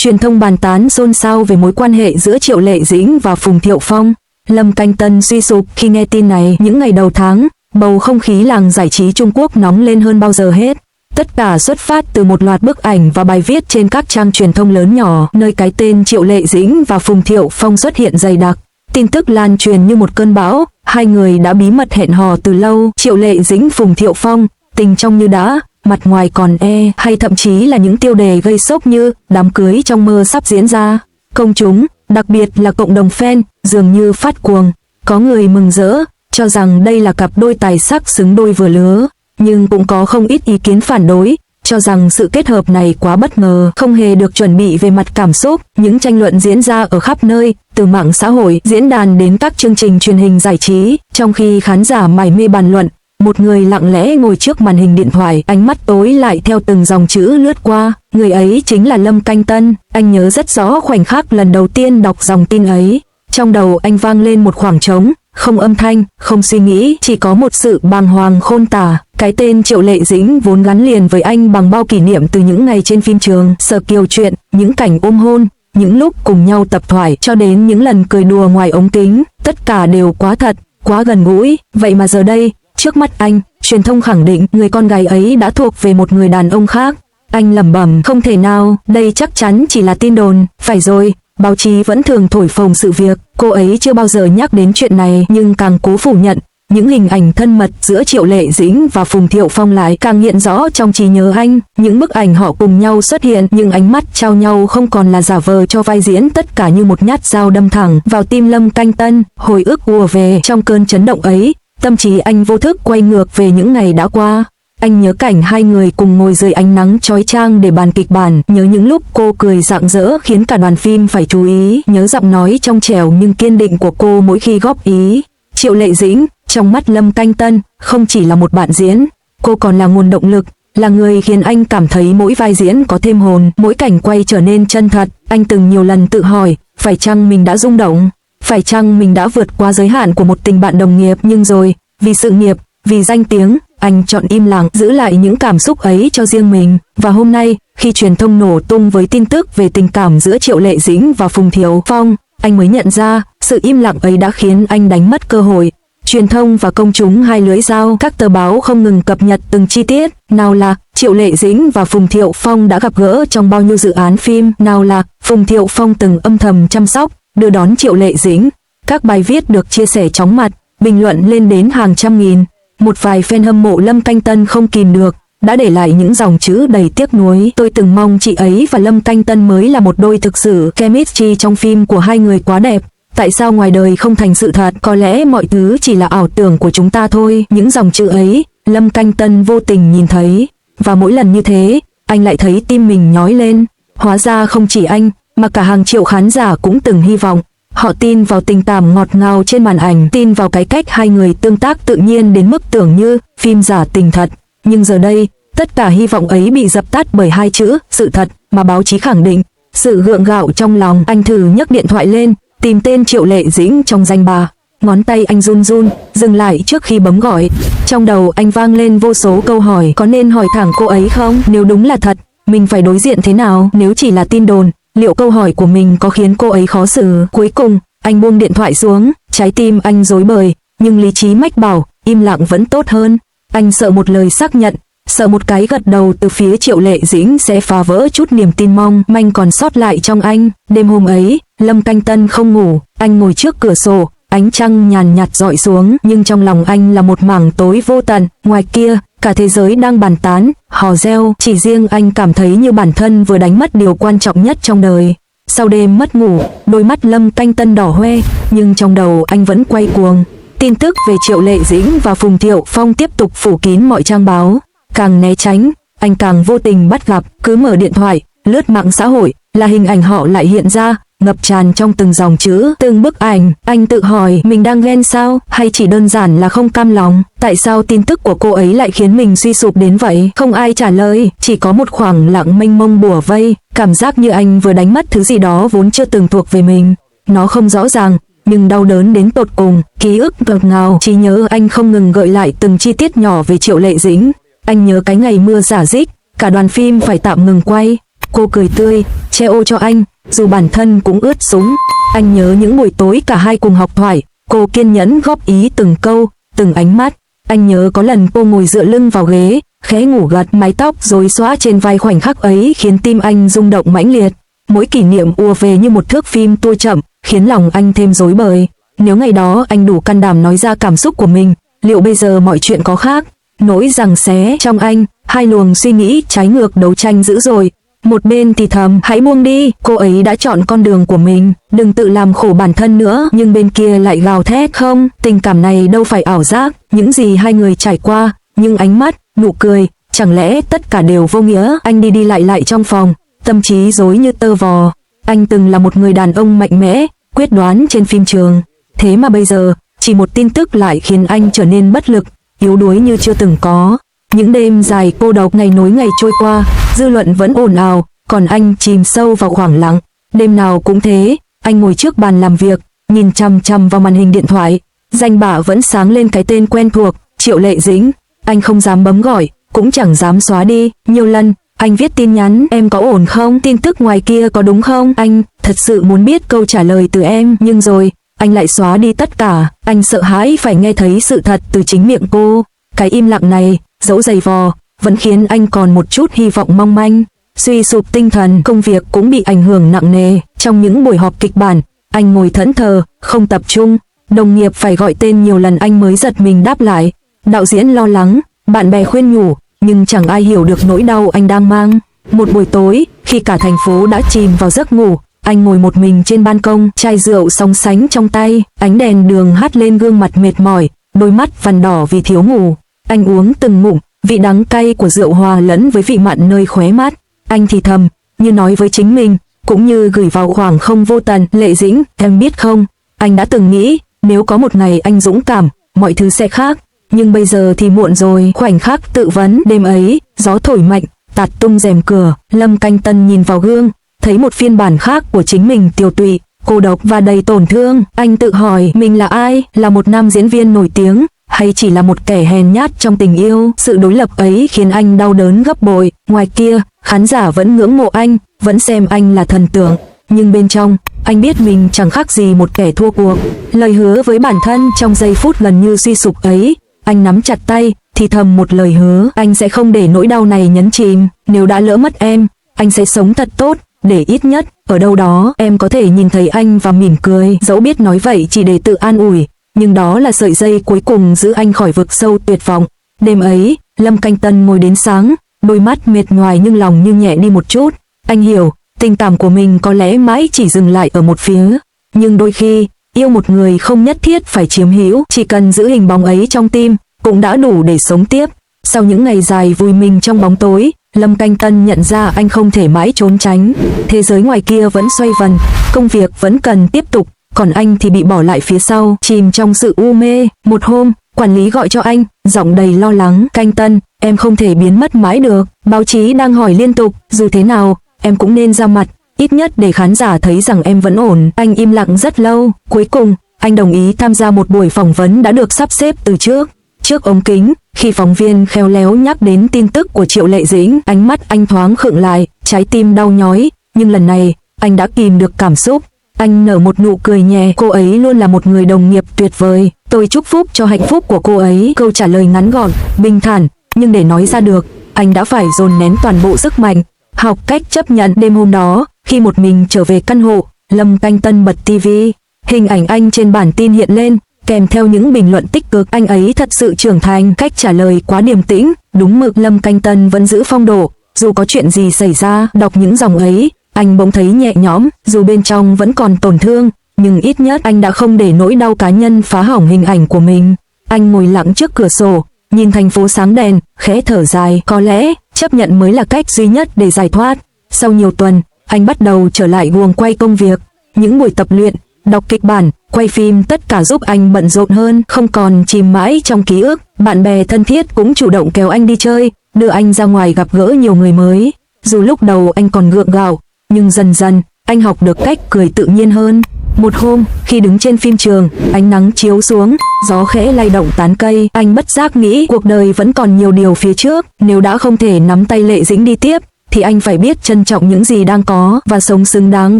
Truyền thông bàn tán xôn xao về mối quan hệ giữa Triệu Lệ Dĩnh và Phùng Thiệu Phong. Lâm Canh Tân suy sụp khi nghe tin này. Những ngày đầu tháng, bầu không khí làng giải trí Trung Quốc nóng lên hơn bao giờ hết. Tất cả xuất phát từ một loạt bức ảnh và bài viết trên các trang truyền thông lớn nhỏ, nơi cái tên Triệu Lệ Dĩnh và Phùng Thiệu Phong xuất hiện dày đặc. Tin tức lan truyền như một cơn bão, hai người đã bí mật hẹn hò từ lâu. Triệu Lệ Dĩnh Phùng Thiệu Phong, tình trong như đã, mặt ngoài còn hay thậm chí là những tiêu đề gây sốc như đám cưới trong mơ sắp diễn ra. Công chúng, đặc biệt là cộng đồng fan, dường như phát cuồng. Có người mừng rỡ, cho rằng đây là cặp đôi tài sắc xứng đôi vừa lứa, nhưng cũng có không ít ý kiến phản đối, cho rằng sự kết hợp này quá bất ngờ, không hề được chuẩn bị về mặt cảm xúc. Những tranh luận diễn ra ở khắp nơi, từ mạng xã hội, diễn đàn đến các chương trình truyền hình giải trí, trong khi khán giả mải mê bàn luận. Một người lặng lẽ ngồi trước màn hình điện thoại, ánh mắt tối lại theo từng dòng chữ lướt qua. Người ấy chính là Lâm Canh Tân. Anh nhớ rất rõ khoảnh khắc lần đầu tiên đọc dòng tin ấy. Trong đầu anh vang lên một khoảng trống, không âm thanh, không suy nghĩ, chỉ có một sự bàng hoàng khôn tả. Cái tên Triệu Lệ Dĩnh vốn gắn liền với anh bằng bao kỷ niệm từ những ngày trên phim trường, Sở Kiều chuyện, những cảnh ôm hôn, những lúc cùng nhau tập thoại, cho đến những lần cười đùa ngoài ống kính, tất cả đều quá thật, quá gần gũi. Vậy mà giờ đây, trước mắt anh, truyền thông khẳng định người con gái ấy đã thuộc về một người đàn ông khác. Anh lẩm bẩm, không thể nào, đây chắc chắn chỉ là tin đồn. Phải rồi, báo chí vẫn thường thổi phồng sự việc, cô ấy chưa bao giờ nhắc đến chuyện này, nhưng càng cố phủ nhận. Những hình ảnh thân mật giữa Triệu Lệ Dĩnh và Phùng Thiệu Phong lại càng hiện rõ trong trí nhớ anh. Những bức ảnh họ cùng nhau xuất hiện, nhưng ánh mắt trao nhau không còn là giả vờ cho vai diễn, tất cả như một nhát dao đâm thẳng vào tim Lâm Canh Tân. Hồi ức ùa về, trong cơn chấn động ấy, tâm trí anh vô thức quay ngược về những ngày đã qua. Anh nhớ cảnh hai người cùng ngồi dưới ánh nắng chói chang để bàn kịch bản, nhớ những lúc cô cười rạng rỡ khiến cả đoàn phim phải chú ý, nhớ giọng nói trong trẻo nhưng kiên định của cô mỗi khi góp ý. Triệu Lệ Dĩnh, trong mắt Lâm Canh Tân, không chỉ là một bạn diễn, cô còn là nguồn động lực, là người khiến anh cảm thấy mỗi vai diễn có thêm hồn, mỗi cảnh quay trở nên chân thật. Anh từng nhiều lần tự hỏi, phải chăng mình đã rung động? Phải chăng mình đã vượt qua giới hạn của một tình bạn đồng nghiệp? Nhưng rồi, vì sự nghiệp, vì danh tiếng, anh chọn im lặng, giữ lại những cảm xúc ấy cho riêng mình. Và hôm nay, khi truyền thông nổ tung với tin tức về tình cảm giữa Triệu Lệ Dĩnh và Phùng Thiệu Phong, anh mới nhận ra, sự im lặng ấy đã khiến anh đánh mất cơ hội. Truyền thông và công chúng hai lưỡi dao, các tờ báo không ngừng cập nhật từng chi tiết. Nào là Triệu Lệ Dĩnh và Phùng Thiệu Phong đã gặp gỡ trong bao nhiêu dự án phim, nào là Phùng Thiệu Phong từng âm thầm chăm sóc, đưa đón Triệu Lệ Dĩnh. Các bài viết được chia sẻ chóng mặt, bình luận lên đến hàng trăm nghìn. Một vài fan hâm mộ Lâm Canh Tân không kìm được, đã để lại những dòng chữ đầy tiếc nuối. Tôi từng mong chị ấy và Lâm Canh Tân mới là một đôi thực sự, chemistry trong phim của hai người quá đẹp. Tại sao ngoài đời không thành sự thật? Có lẽ mọi thứ chỉ là ảo tưởng của chúng ta thôi. Những dòng chữ ấy, Lâm Canh Tân vô tình nhìn thấy. Và mỗi lần như thế, anh lại thấy tim mình nhói lên. Hóa ra không chỉ anh, mà cả hàng triệu khán giả cũng từng hy vọng. Họ tin vào tình cảm ngọt ngào trên màn ảnh, tin vào cái cách hai người tương tác tự nhiên đến mức tưởng như phim giả tình thật. Nhưng giờ đây, tất cả hy vọng ấy bị dập tắt bởi hai chữ, sự thật, mà báo chí khẳng định. Sự gượng gạo trong lòng, anh thử nhấc điện thoại lên, tìm tên Triệu Lệ Dĩnh trong danh bạ. Ngón tay anh run run, dừng lại trước khi bấm gọi. Trong đầu anh vang lên vô số câu hỏi, có nên hỏi thẳng cô ấy không? Nếu đúng là thật, mình phải đối diện thế nào? Nếu chỉ là tin đồn, liệu câu hỏi của mình có khiến cô ấy khó xử? Cuối cùng, anh buông điện thoại xuống, trái tim anh rối bời, nhưng lý trí mách bảo, im lặng vẫn tốt hơn. Anh sợ một lời xác nhận, sợ một cái gật đầu từ phía Triệu Lệ Dĩnh sẽ phá vỡ chút niềm tin mong manh còn sót lại trong anh. Đêm hôm ấy, Lâm Canh Tân không ngủ, anh ngồi trước cửa sổ, ánh trăng nhàn nhạt rọi xuống, nhưng trong lòng anh là một mảng tối vô tận. Ngoài kia, cả thế giới đang bàn tán, hò reo, chỉ riêng anh cảm thấy như bản thân vừa đánh mất điều quan trọng nhất trong đời. Sau đêm mất ngủ, đôi mắt Lâm Canh Tân đỏ hoe, nhưng trong đầu anh vẫn quay cuồng. Tin tức về Triệu Lệ Dĩnh và Phùng Thiệu Phong tiếp tục phủ kín mọi trang báo. Càng né tránh, anh càng vô tình bắt gặp, cứ mở điện thoại, lướt mạng xã hội, là hình ảnh họ lại hiện ra, ngập tràn trong từng dòng chữ, từng bức ảnh. Anh tự hỏi, mình đang ghen sao, hay chỉ đơn giản là không cam lòng? Tại sao tin tức của cô ấy lại khiến mình suy sụp đến vậy? Không ai trả lời, chỉ có một khoảng lặng mênh mông bủa vây, cảm giác như anh vừa đánh mất thứ gì đó vốn chưa từng thuộc về mình. Nó không rõ ràng, nhưng đau đớn đến tột cùng, ký ức ngọt ngào, trí nhớ anh không ngừng gợi lại từng chi tiết nhỏ về Triệu Lệ Dĩnh. Anh nhớ cái ngày mưa rả rích, cả đoàn phim phải tạm ngừng quay. Cô cười tươi, che ô cho anh, dù bản thân cũng ướt sũng. Anh nhớ những buổi tối cả hai cùng học thoại, cô kiên nhẫn góp ý từng câu, từng ánh mắt. Anh nhớ có lần cô ngồi dựa lưng vào ghế, khẽ ngủ gật, mái tóc rối xõa trên vai, khoảnh khắc ấy khiến tim anh rung động mãnh liệt. Mỗi kỷ niệm ùa về như một thước phim tua chậm, khiến lòng anh thêm rối bời. Nếu ngày đó anh đủ can đảm nói ra cảm xúc của mình, liệu bây giờ mọi chuyện có khác? Nỗi giằng xé trong anh, hai luồng suy nghĩ trái ngược đấu tranh dữ dội. Một bên thì thầm, hãy buông đi, cô ấy đã chọn con đường của mình, đừng tự làm khổ bản thân nữa. Nhưng bên kia lại gào thét, không, tình cảm này đâu phải ảo giác, những gì hai người trải qua, những ánh mắt, nụ cười, chẳng lẽ tất cả đều vô nghĩa? Anh đi đi lại trong phòng, tâm trí rối như tơ vò. Anh từng là một người đàn ông mạnh mẽ, quyết đoán trên phim trường. Thế mà bây giờ, chỉ một tin tức lại khiến anh trở nên bất lực, yếu đuối như chưa từng có. Những đêm dài cô độc, ngày nối ngày trôi qua, dư luận vẫn ồn ào, còn anh chìm sâu vào khoảng lặng. Đêm nào cũng thế, anh ngồi trước bàn làm việc, nhìn chằm chằm vào màn hình điện thoại. Danh bạ vẫn sáng lên cái tên quen thuộc, Triệu Lệ Dĩnh. Anh không dám bấm gọi, cũng chẳng dám xóa đi. Nhiều lần, anh viết tin nhắn, em có ổn không? Tin tức ngoài kia có đúng không? Anh thật sự muốn biết câu trả lời từ em, nhưng rồi, anh lại xóa đi tất cả. Anh sợ hãi phải nghe thấy sự thật từ chính miệng cô. Cái im lặng này, dẫu dày vò, vẫn khiến anh còn một chút hy vọng mong manh. Suy sụp tinh thần, công việc cũng bị ảnh hưởng nặng nề. Trong những buổi họp kịch bản, anh ngồi thẫn thờ, không tập trung. Đồng nghiệp phải gọi tên nhiều lần anh mới giật mình đáp lại. Đạo diễn lo lắng, bạn bè khuyên nhủ, nhưng chẳng ai hiểu được nỗi đau anh đang mang. Một buổi tối, khi cả thành phố đã chìm vào giấc ngủ, anh ngồi một mình trên ban công, chai rượu sóng sánh trong tay, ánh đèn đường hắt lên gương mặt mệt mỏi, đôi mắt vằn đỏ vì thiếu ngủ. Anh uống từng ngụm, vị đắng cay của rượu hòa lẫn với vị mặn nơi khóe mắt. Anh thì thầm, như nói với chính mình, cũng như gửi vào khoảng không vô tận. Lệ Dĩnh, em biết không, anh đã từng nghĩ, nếu có một ngày anh dũng cảm, mọi thứ sẽ khác. Nhưng bây giờ thì muộn rồi. Khoảnh khắc tự vấn. Đêm ấy, gió thổi mạnh, tạt tung rèm cửa. Lâm Canh Tân nhìn vào gương, thấy một phiên bản khác của chính mình, tiều tụy, cô độc và đầy tổn thương. Anh tự hỏi mình là ai, là một nam diễn viên nổi tiếng, hay chỉ là một kẻ hèn nhát trong tình yêu? Sự đối lập ấy khiến anh đau đớn gấp bội. Ngoài kia, khán giả vẫn ngưỡng mộ anh, vẫn xem anh là thần tượng. Nhưng bên trong, anh biết mình chẳng khác gì một kẻ thua cuộc. Lời hứa với bản thân trong giây phút gần như suy sụp ấy, anh nắm chặt tay, thì thầm một lời hứa, anh sẽ không để nỗi đau này nhấn chìm. Nếu đã lỡ mất em, anh sẽ sống thật tốt, để ít nhất, ở đâu đó, em có thể nhìn thấy anh và mỉm cười. Dẫu biết nói vậy chỉ để tự an ủi, nhưng đó là sợi dây cuối cùng giữ anh khỏi vực sâu tuyệt vọng. Đêm ấy, Lâm Canh Tân ngồi đến sáng, đôi mắt mệt nhoài nhưng lòng như nhẹ đi một chút. Anh hiểu, tình cảm của mình có lẽ mãi chỉ dừng lại ở một phía, nhưng đôi khi, yêu một người không nhất thiết phải chiếm hữu, chỉ cần giữ hình bóng ấy trong tim, cũng đã đủ để sống tiếp. Sau những ngày dài vùi mình trong bóng tối, Lâm Canh Tân nhận ra anh không thể mãi trốn tránh. Thế giới ngoài kia vẫn xoay vần, công việc vẫn cần tiếp tục, còn anh thì bị bỏ lại phía sau, chìm trong sự u mê. Một hôm, quản lý gọi cho anh, giọng đầy lo lắng, Canh Tân, em không thể biến mất mãi được, báo chí đang hỏi liên tục, dù thế nào, em cũng nên ra mặt, ít nhất để khán giả thấy rằng em vẫn ổn. Anh im lặng rất lâu, cuối cùng, anh đồng ý tham gia một buổi phỏng vấn đã được sắp xếp từ trước. Trước ống kính, khi phóng viên khéo léo nhắc đến tin tức của Triệu Lệ Dĩnh, ánh mắt anh thoáng khựng lại, trái tim đau nhói, nhưng lần này, anh đã kìm được cảm xúc. Anh nở một nụ cười nhẹ, cô ấy luôn là một người đồng nghiệp tuyệt vời, tôi chúc phúc cho hạnh phúc của cô ấy. Câu trả lời ngắn gọn, bình thản, nhưng để nói ra được, anh đã phải dồn nén toàn bộ sức mạnh, học cách chấp nhận. Đêm hôm đó, khi một mình trở về căn hộ, Lâm Canh Tân bật tivi, hình ảnh anh trên bản tin hiện lên, kèm theo những bình luận tích cực. Anh ấy thật sự trưởng thành, cách trả lời quá điềm tĩnh, đúng mực. Lâm Canh Tân vẫn giữ phong độ, dù có chuyện gì xảy ra. Đọc những dòng ấy, anh bỗng thấy nhẹ nhõm, dù bên trong vẫn còn tổn thương, nhưng ít nhất anh đã không để nỗi đau cá nhân phá hỏng hình ảnh của mình. Anh ngồi lặng trước cửa sổ, nhìn thành phố sáng đèn, khẽ thở dài, có lẽ chấp nhận mới là cách duy nhất để giải thoát. Sau nhiều tuần, anh bắt đầu trở lại guồng quay công việc. Những buổi tập luyện, đọc kịch bản, quay phim tất cả giúp anh bận rộn hơn, không còn chìm mãi trong ký ức. Bạn bè thân thiết cũng chủ động kéo anh đi chơi, đưa anh ra ngoài gặp gỡ nhiều người mới. Dù lúc đầu anh còn gượng gạo, nhưng dần dần, anh học được cách cười tự nhiên hơn. Một hôm, khi đứng trên phim trường, ánh nắng chiếu xuống, gió khẽ lay động tán cây, anh bất giác nghĩ cuộc đời vẫn còn nhiều điều phía trước. Nếu đã không thể nắm tay Lệ Dĩnh đi tiếp, thì anh phải biết trân trọng những gì đang có và sống xứng đáng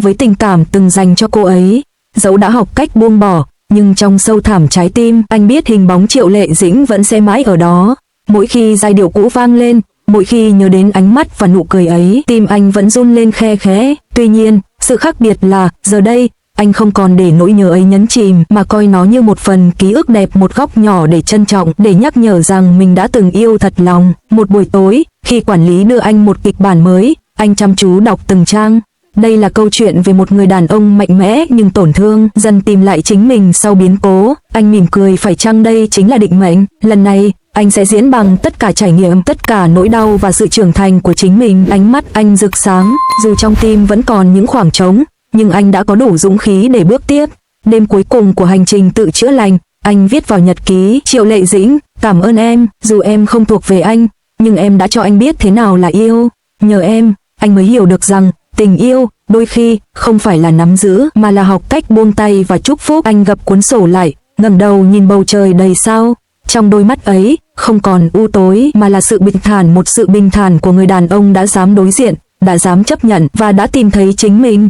với tình cảm từng dành cho cô ấy. Dẫu đã học cách buông bỏ, nhưng trong sâu thẳm trái tim, anh biết hình bóng Triệu Lệ Dĩnh vẫn sẽ mãi ở đó. Mỗi khi giai điệu cũ vang lên, mỗi khi nhớ đến ánh mắt và nụ cười ấy, tim anh vẫn run lên khe khẽ. Tuy nhiên, sự khác biệt là, giờ đây, anh không còn để nỗi nhớ ấy nhấn chìm, mà coi nó như một phần ký ức đẹp, một góc nhỏ để trân trọng, để nhắc nhở rằng mình đã từng yêu thật lòng. Một buổi tối, khi quản lý đưa anh một kịch bản mới, anh chăm chú đọc từng trang. Đây là câu chuyện về một người đàn ông mạnh mẽ nhưng tổn thương, dần tìm lại chính mình sau biến cố. Anh mỉm cười, phải chăng đây chính là định mệnh? Lần này, anh sẽ diễn bằng tất cả trải nghiệm, tất cả nỗi đau và sự trưởng thành của chính mình. Ánh mắt anh rực sáng, dù trong tim vẫn còn những khoảng trống, nhưng anh đã có đủ dũng khí để bước tiếp. Đêm cuối cùng của hành trình tự chữa lành, anh viết vào nhật ký: Triệu Lệ Dĩnh, cảm ơn em, dù em không thuộc về anh, nhưng em đã cho anh biết thế nào là yêu. Nhờ em, anh mới hiểu được rằng tình yêu đôi khi không phải là nắm giữ mà là học cách buông tay và chúc phúc. Anh gập cuốn sổ lại, ngẩng đầu nhìn bầu trời đầy sao. Trong đôi mắt ấy không còn u tối mà là sự bình thản, một sự bình thản của người đàn ông đã dám đối diện, đã dám chấp nhận và đã tìm thấy chính mình.